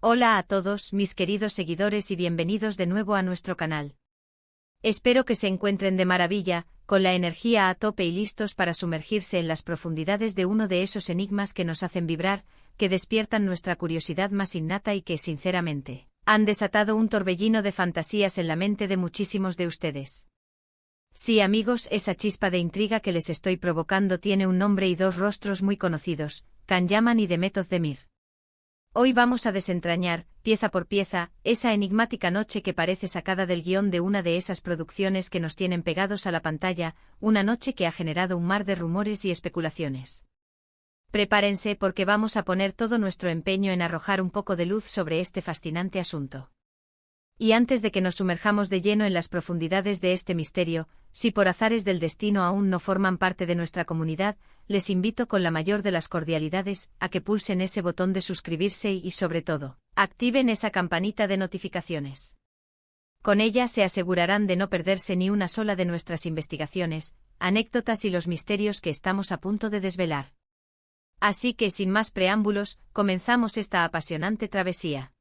Hola a todos, mis queridos seguidores y bienvenidos de nuevo a nuestro canal. Espero que se encuentren de maravilla, con la energía a tope y listos para sumergirse en las profundidades de uno de esos enigmas que nos hacen vibrar, que despiertan nuestra curiosidad más innata y que, sinceramente, han desatado un torbellino de fantasías en la mente de muchísimos de ustedes. Sí, amigos, esa chispa de intriga que les estoy provocando tiene un nombre y dos rostros muy conocidos, Can Yaman y Demet Özdemir. Hoy vamos a desentrañar, pieza por pieza, esa enigmática noche que parece sacada del guión de una de esas producciones que nos tienen pegados a la pantalla, una noche que ha generado un mar de rumores y especulaciones. Prepárense porque vamos a poner todo nuestro empeño en arrojar un poco de luz sobre este fascinante asunto. Y antes de que nos sumerjamos de lleno en las profundidades de este misterio, si por azares del destino aún no forman parte de nuestra comunidad, les invito con la mayor de las cordialidades a que pulsen ese botón de suscribirse y, sobre todo, activen esa campanita de notificaciones. Con ella se asegurarán de no perderse ni una sola de nuestras investigaciones, anécdotas y los misterios que estamos a punto de desvelar. Así que, sin más preámbulos, comenzamos esta apasionante travesía.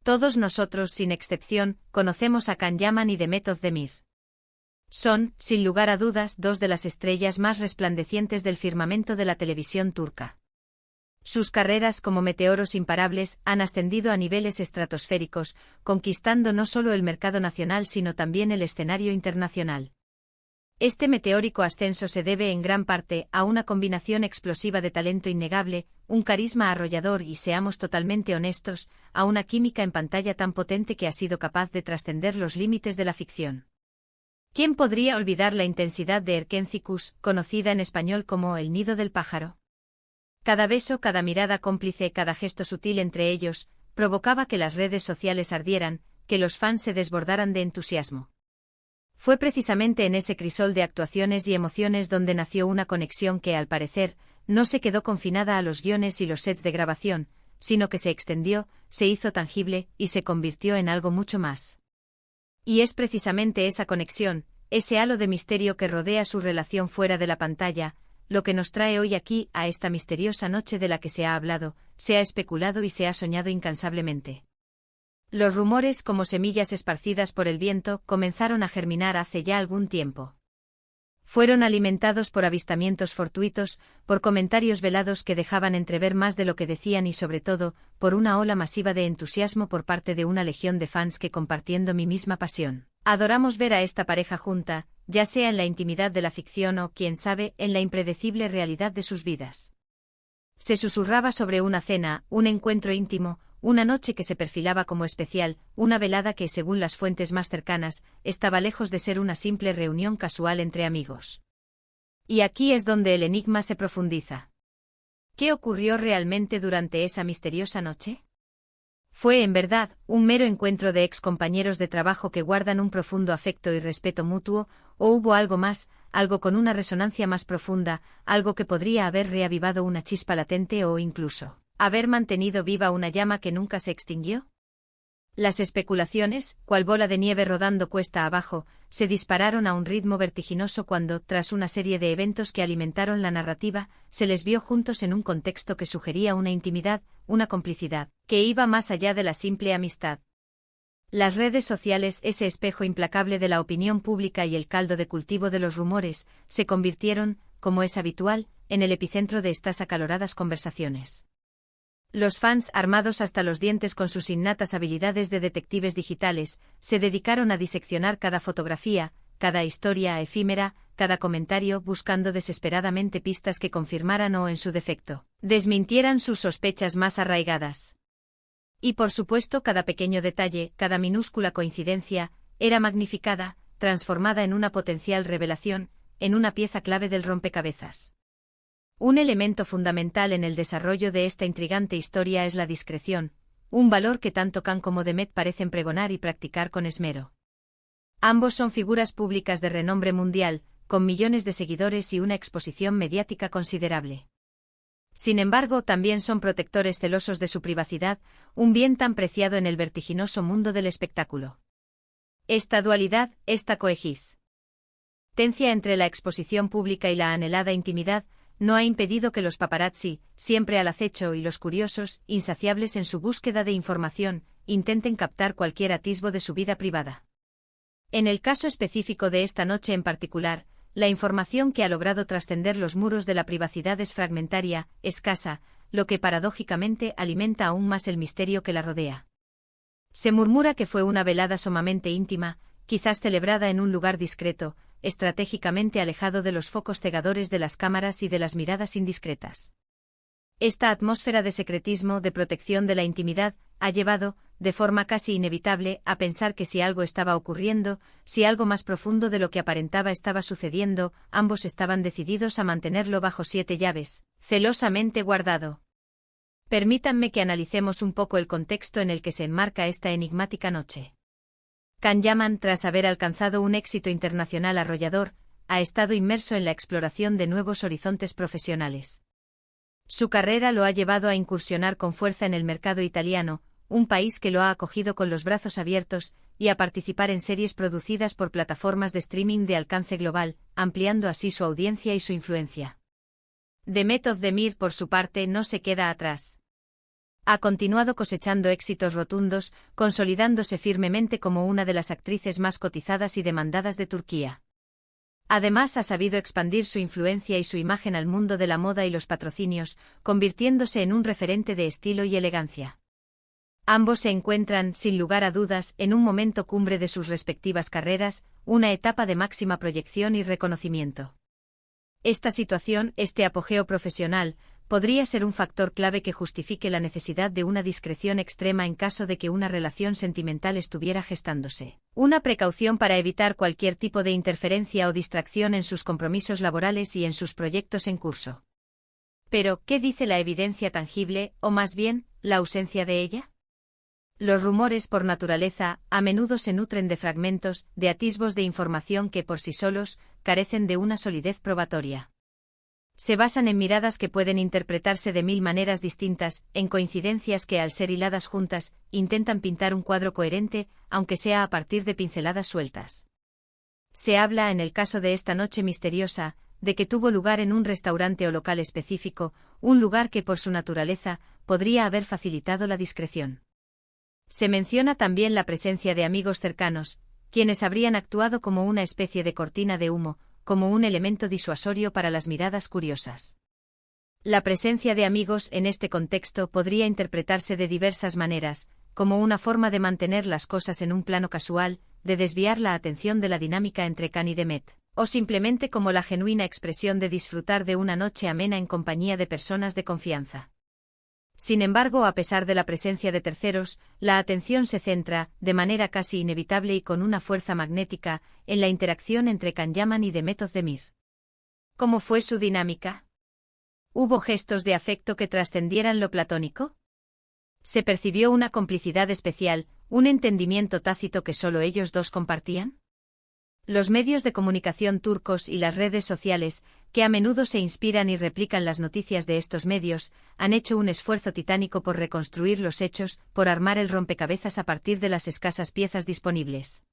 Todos nosotros, sin excepción, conocemos a Can Yaman y Demet Özdemir. Son, sin lugar a dudas, dos de las estrellas más resplandecientes del firmamento de la televisión turca. Sus carreras como meteoros imparables han ascendido a niveles estratosféricos, conquistando no solo el mercado nacional sino también el escenario internacional. Este meteórico ascenso se debe en gran parte a una combinación explosiva de talento innegable, un carisma arrollador y, seamos totalmente honestos, a una química en pantalla tan potente que ha sido capaz de trascender los límites de la ficción. ¿Quién podría olvidar la intensidad de Erkencikus, conocida en español como el nido del pájaro? Cada beso, cada mirada cómplice, cada gesto sutil entre ellos, provocaba que las redes sociales ardieran, que los fans se desbordaran de entusiasmo. Fue precisamente en ese crisol de actuaciones y emociones donde nació una conexión que, al parecer, no se quedó confinada a los guiones y los sets de grabación, sino que se extendió, se hizo tangible y se convirtió en algo mucho más. Y es precisamente esa conexión, ese halo de misterio que rodea su relación fuera de la pantalla, lo que nos trae hoy aquí a esta misteriosa noche de la que se ha hablado, se ha especulado y se ha soñado incansablemente. Los rumores, como semillas esparcidas por el viento, comenzaron a germinar hace ya algún tiempo. Fueron alimentados por avistamientos fortuitos, por comentarios velados que dejaban entrever más de lo que decían y, sobre todo, por una ola masiva de entusiasmo por parte de una legión de fans que, compartiendo mi misma pasión, adoramos ver a esta pareja junta, ya sea en la intimidad de la ficción o, quién sabe, en la impredecible realidad de sus vidas. Se susurraba sobre una cena, un encuentro íntimo, una noche que se perfilaba como especial, una velada que, según las fuentes más cercanas, estaba lejos de ser una simple reunión casual entre amigos. Y aquí es donde el enigma se profundiza. ¿Qué ocurrió realmente durante esa misteriosa noche? ¿Fue, en verdad, un mero encuentro de ex compañeros de trabajo que guardan un profundo afecto y respeto mutuo, o hubo algo más, algo con una resonancia más profunda, algo que podría haber reavivado una chispa latente o incluso haber mantenido viva una llama que nunca se extinguió? Las especulaciones, cual bola de nieve rodando cuesta abajo, se dispararon a un ritmo vertiginoso cuando, tras una serie de eventos que alimentaron la narrativa, se les vio juntos en un contexto que sugería una intimidad, una complicidad, que iba más allá de la simple amistad. Las redes sociales, ese espejo implacable de la opinión pública y el caldo de cultivo de los rumores, se convirtieron, como es habitual, en el epicentro de estas acaloradas conversaciones. Los fans, armados hasta los dientes con sus innatas habilidades de detectives digitales, se dedicaron a diseccionar cada fotografía, cada historia efímera, cada comentario, buscando desesperadamente pistas que confirmaran o, en su defecto, desmintieran sus sospechas más arraigadas. Y por supuesto, cada pequeño detalle, cada minúscula coincidencia, era magnificada, transformada en una potencial revelación, en una pieza clave del rompecabezas. Un elemento fundamental en el desarrollo de esta intrigante historia es la discreción, un valor que tanto Can como Demet parecen pregonar y practicar con esmero. Ambos son figuras públicas de renombre mundial, con millones de seguidores y una exposición mediática considerable. Sin embargo, también son protectores celosos de su privacidad, un bien tan preciado en el vertiginoso mundo del espectáculo. Esta dualidad, esta coexistencia entre la exposición pública y la anhelada intimidad, no ha impedido que los paparazzi, siempre al acecho, y los curiosos, insaciables en su búsqueda de información, intenten captar cualquier atisbo de su vida privada. En el caso específico de esta noche en particular, la información que ha logrado trascender los muros de la privacidad es fragmentaria, escasa, lo que paradójicamente alimenta aún más el misterio que la rodea. Se murmura que fue una velada sumamente íntima, quizás celebrada en un lugar discreto, estratégicamente alejado de los focos cegadores de las cámaras y de las miradas indiscretas. Esta atmósfera de secretismo, de protección de la intimidad, ha llevado, de forma casi inevitable, a pensar que si algo estaba ocurriendo, si algo más profundo de lo que aparentaba estaba sucediendo, ambos estaban decididos a mantenerlo bajo 7 llaves, celosamente guardado. Permítanme que analicemos un poco el contexto en el que se enmarca esta enigmática noche. Can Yaman, tras haber alcanzado un éxito internacional arrollador, ha estado inmerso en la exploración de nuevos horizontes profesionales. Su carrera lo ha llevado a incursionar con fuerza en el mercado italiano, un país que lo ha acogido con los brazos abiertos, y a participar en series producidas por plataformas de streaming de alcance global, ampliando así su audiencia y su influencia. Demet Özdemir, por su parte, no se queda atrás. Ha continuado cosechando éxitos rotundos, consolidándose firmemente como una de las actrices más cotizadas y demandadas de Turquía. Además, ha sabido expandir su influencia y su imagen al mundo de la moda y los patrocinios, convirtiéndose en un referente de estilo y elegancia. Ambos se encuentran, sin lugar a dudas, en un momento cumbre de sus respectivas carreras, una etapa de máxima proyección y reconocimiento. Esta situación, este apogeo profesional, podría ser un factor clave que justifique la necesidad de una discreción extrema en caso de que una relación sentimental estuviera gestándose. Una precaución para evitar cualquier tipo de interferencia o distracción en sus compromisos laborales y en sus proyectos en curso. Pero, ¿qué dice la evidencia tangible, o más bien, la ausencia de ella? Los rumores, por naturaleza, a menudo se nutren de fragmentos, de atisbos de información que por sí solos, carecen de una solidez probatoria. Se basan en miradas que pueden interpretarse de 1000 maneras distintas, en coincidencias que, al ser hiladas juntas, intentan pintar un cuadro coherente, aunque sea a partir de pinceladas sueltas. Se habla, en el caso de esta noche misteriosa, de que tuvo lugar en un restaurante o local específico, un lugar que por su naturaleza, podría haber facilitado la discreción. Se menciona también la presencia de amigos cercanos, quienes habrían actuado como una especie de cortina de humo, como un elemento disuasorio para las miradas curiosas. La presencia de amigos en este contexto podría interpretarse de diversas maneras, como una forma de mantener las cosas en un plano casual, de desviar la atención de la dinámica entre Can y Demet, o simplemente como la genuina expresión de disfrutar de una noche amena en compañía de personas de confianza. Sin embargo, a pesar de la presencia de terceros, la atención se centra, de manera casi inevitable y con una fuerza magnética, en la interacción entre Can Yaman y Demet Özdemir. ¿Cómo fue su dinámica? ¿Hubo gestos de afecto que trascendieran lo platónico? ¿Se percibió una complicidad especial, un entendimiento tácito que solo ellos dos compartían? Los medios de comunicación turcos y las redes sociales, que a menudo se inspiran y replican las noticias de estos medios, han hecho un esfuerzo titánico por reconstruir los hechos, por armar el rompecabezas a partir de las escasas piezas disponibles.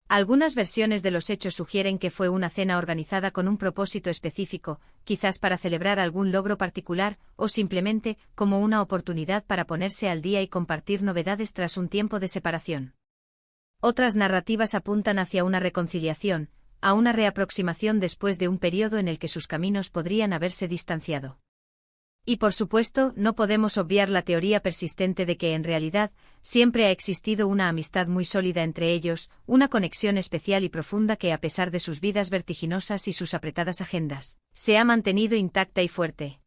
Algunas versiones de los hechos sugieren que fue una cena organizada con un propósito específico, quizás para celebrar algún logro particular, o simplemente como una oportunidad para ponerse al día y compartir novedades tras un tiempo de separación. Otras narrativas apuntan hacia una reconciliación, a una reaproximación después de un periodo en el que sus caminos podrían haberse distanciado. Y por supuesto, no podemos obviar la teoría persistente de que en realidad, siempre ha existido una amistad muy sólida entre ellos, una conexión especial y profunda que a pesar de sus vidas vertiginosas y sus apretadas agendas, se ha mantenido intacta y fuerte.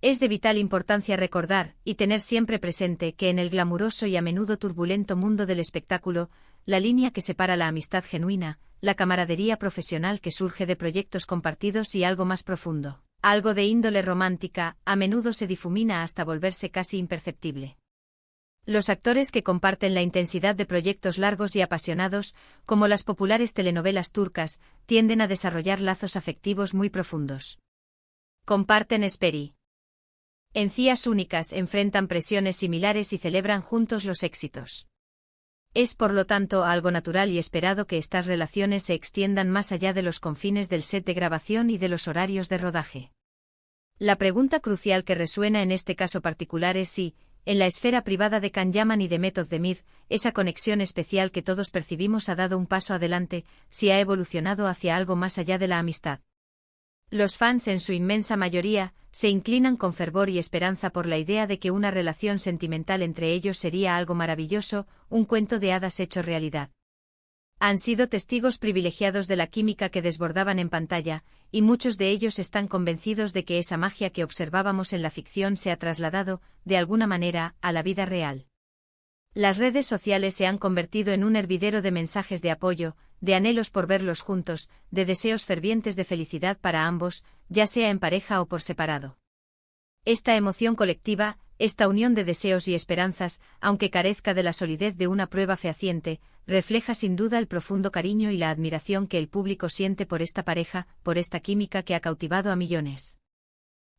Es de vital importancia recordar, y tener siempre presente, que en el glamuroso y a menudo turbulento mundo del espectáculo, la línea que separa la amistad genuina, la camaradería profesional que surge de proyectos compartidos y algo más profundo, algo de índole romántica, a menudo se difumina hasta volverse casi imperceptible. Los actores que comparten la intensidad de proyectos largos y apasionados, como las populares telenovelas turcas, tienden a desarrollar lazos afectivos muy profundos. Comparten esperi. Encías únicas, enfrentan presiones similares y celebran juntos los éxitos. Es por lo tanto algo natural y esperado que estas relaciones se extiendan más allá de los confines del set de grabación y de los horarios de rodaje. La pregunta crucial que resuena en este caso particular es si, en la esfera privada de Can Yaman y de Method Demir, esa conexión especial que todos percibimos ha dado un paso adelante, si ha evolucionado hacia algo más allá de la amistad. Los fans, en su inmensa mayoría, se inclinan con fervor y esperanza por la idea de que una relación sentimental entre ellos sería algo maravilloso, un cuento de hadas hecho realidad. Han sido testigos privilegiados de la química que desbordaban en pantalla, y muchos de ellos están convencidos de que esa magia que observábamos en la ficción se ha trasladado, de alguna manera, a la vida real. Las redes sociales se han convertido en un hervidero de mensajes de apoyo, de anhelos por verlos juntos, de deseos fervientes de felicidad para ambos, ya sea en pareja o por separado. Esta emoción colectiva, esta unión de deseos y esperanzas, aunque carezca de la solidez de una prueba fehaciente, refleja sin duda el profundo cariño y la admiración que el público siente por esta pareja, por esta química que ha cautivado a millones.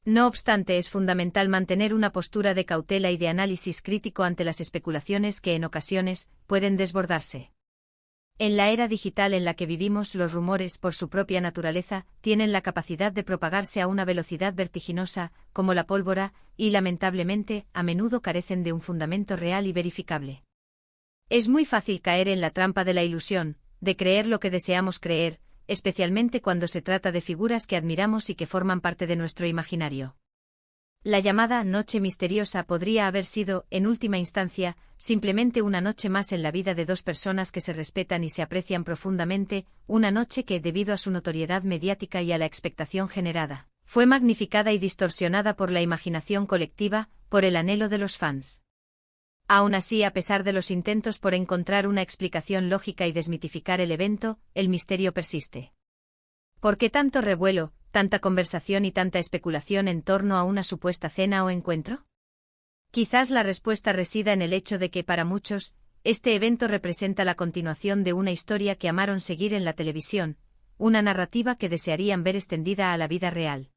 No obstante, es fundamental mantener una postura de cautela y de análisis crítico ante las especulaciones que en ocasiones pueden desbordarse. En la era digital en la que vivimos, los rumores, por su propia naturaleza, tienen la capacidad de propagarse a una velocidad vertiginosa, como la pólvora, y lamentablemente, a menudo carecen de un fundamento real y verificable. Es muy fácil caer en la trampa de la ilusión, de creer lo que deseamos creer, especialmente cuando se trata de figuras que admiramos y que forman parte de nuestro imaginario. La llamada noche misteriosa podría haber sido, en última instancia, simplemente una noche más en la vida de dos personas que se respetan y se aprecian profundamente, una noche que, debido a su notoriedad mediática y a la expectación generada, fue magnificada y distorsionada por la imaginación colectiva, por el anhelo de los fans. Aún así, a pesar de los intentos por encontrar una explicación lógica y desmitificar el evento, el misterio persiste. ¿Por qué tanto revuelo, tanta conversación y tanta especulación en torno a una supuesta cena o encuentro? Quizás la respuesta resida en el hecho de que, para muchos, este evento representa la continuación de una historia que amaron seguir en la televisión, una narrativa que desearían ver extendida a la vida real.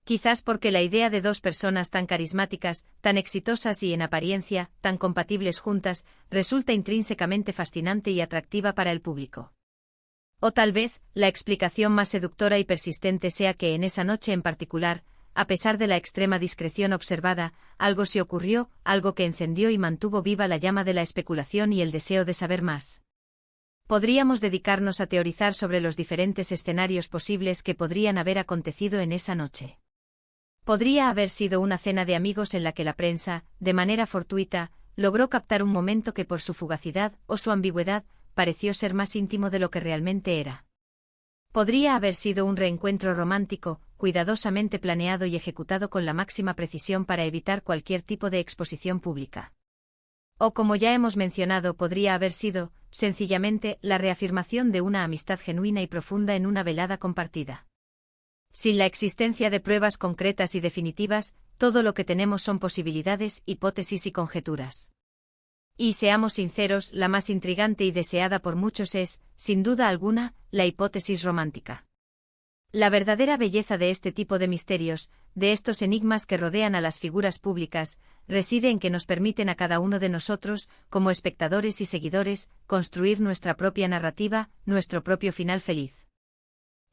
Quizás porque la idea de dos personas tan carismáticas, tan exitosas y en apariencia, tan compatibles juntas, resulta intrínsecamente fascinante y atractiva para el público. O tal vez, la explicación más seductora y persistente sea que en esa noche en particular, a pesar de la extrema discreción observada, algo se ocurrió, algo que encendió y mantuvo viva la llama de la especulación y el deseo de saber más. Podríamos dedicarnos a teorizar sobre los diferentes escenarios posibles que podrían haber acontecido en esa noche. Podría haber sido una cena de amigos en la que la prensa, de manera fortuita, logró captar un momento que por su fugacidad o su ambigüedad, pareció ser más íntimo de lo que realmente era. Podría haber sido un reencuentro romántico, cuidadosamente planeado y ejecutado con la máxima precisión para evitar cualquier tipo de exposición pública. O, como ya hemos mencionado, podría haber sido, sencillamente, la reafirmación de una amistad genuina y profunda en una velada compartida. Sin la existencia de pruebas concretas y definitivas, todo lo que tenemos son posibilidades, hipótesis y conjeturas. Y seamos sinceros, la más intrigante y deseada por muchos es, sin duda alguna, la hipótesis romántica. La verdadera belleza de este tipo de misterios, de estos enigmas que rodean a las figuras públicas, reside en que nos permiten a cada uno de nosotros, como espectadores y seguidores, construir nuestra propia narrativa, nuestro propio final feliz.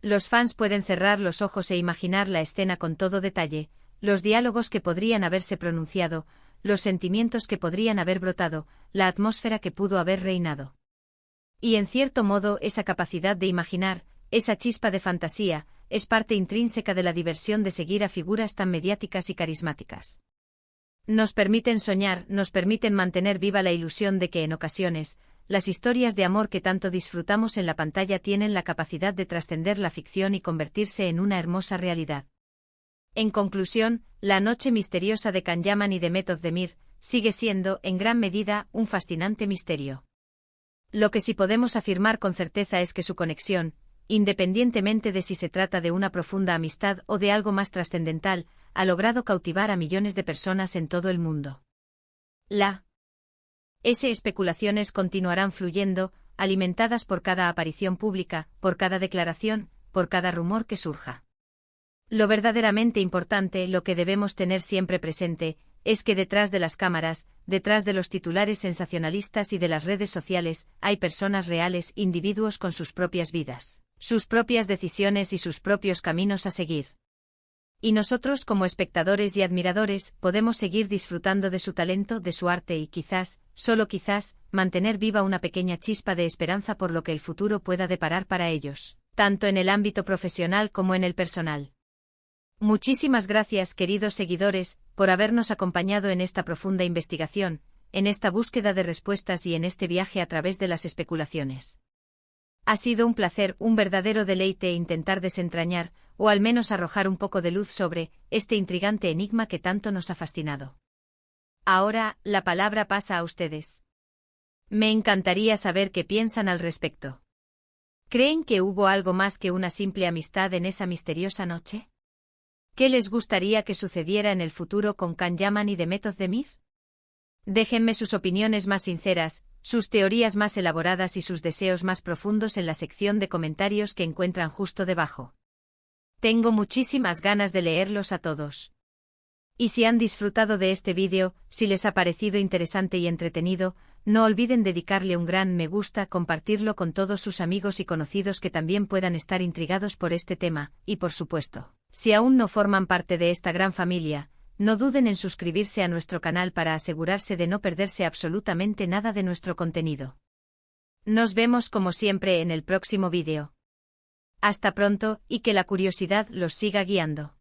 Los fans pueden cerrar los ojos e imaginar la escena con todo detalle, los diálogos que podrían haberse pronunciado, los sentimientos que podrían haber brotado, la atmósfera que pudo haber reinado. Y en cierto modo, esa capacidad de imaginar, esa chispa de fantasía, es parte intrínseca de la diversión de seguir a figuras tan mediáticas y carismáticas. Nos permiten soñar, nos permiten mantener viva la ilusión de que en ocasiones, las historias de amor que tanto disfrutamos en la pantalla tienen la capacidad de trascender la ficción y convertirse en una hermosa realidad. En conclusión, la noche misteriosa de Can Yaman y de Method Demir sigue siendo, en gran medida, un fascinante misterio. Lo que sí podemos afirmar con certeza es que su conexión, independientemente de si se trata de una profunda amistad o de algo más trascendental, ha logrado cautivar a millones de personas en todo el mundo. Especulaciones continuarán fluyendo, alimentadas por cada aparición pública, por cada declaración, por cada rumor que surja. Lo verdaderamente importante, lo que debemos tener siempre presente, es que detrás de las cámaras, detrás de los titulares sensacionalistas y de las redes sociales, hay personas reales, individuos con sus propias vidas, sus propias decisiones y sus propios caminos a seguir. Y nosotros como espectadores y admiradores podemos seguir disfrutando de su talento, de su arte y quizás, solo quizás, mantener viva una pequeña chispa de esperanza por lo que el futuro pueda deparar para ellos, tanto en el ámbito profesional como en el personal. Muchísimas gracias, queridos seguidores, por habernos acompañado en esta profunda investigación, en esta búsqueda de respuestas y en este viaje a través de las especulaciones. Ha sido un placer, un verdadero deleite intentar desentrañar, o al menos arrojar un poco de luz sobre, este intrigante enigma que tanto nos ha fascinado. Ahora, la palabra pasa a ustedes. Me encantaría saber qué piensan al respecto. ¿Creen que hubo algo más que una simple amistad en esa misteriosa noche? ¿Qué les gustaría que sucediera en el futuro con Can Yaman y Demet Özdemir? Déjenme sus opiniones más sinceras, sus teorías más elaboradas y sus deseos más profundos en la sección de comentarios que encuentran justo debajo. Tengo muchísimas ganas de leerlos a todos. Y si han disfrutado de este vídeo, si les ha parecido interesante y entretenido, no olviden dedicarle un gran me gusta, compartirlo con todos sus amigos y conocidos que también puedan estar intrigados por este tema, y por supuesto, si aún no forman parte de esta gran familia, no duden en suscribirse a nuestro canal para asegurarse de no perderse absolutamente nada de nuestro contenido. Nos vemos como siempre en el próximo vídeo. Hasta pronto, y que la curiosidad los siga guiando.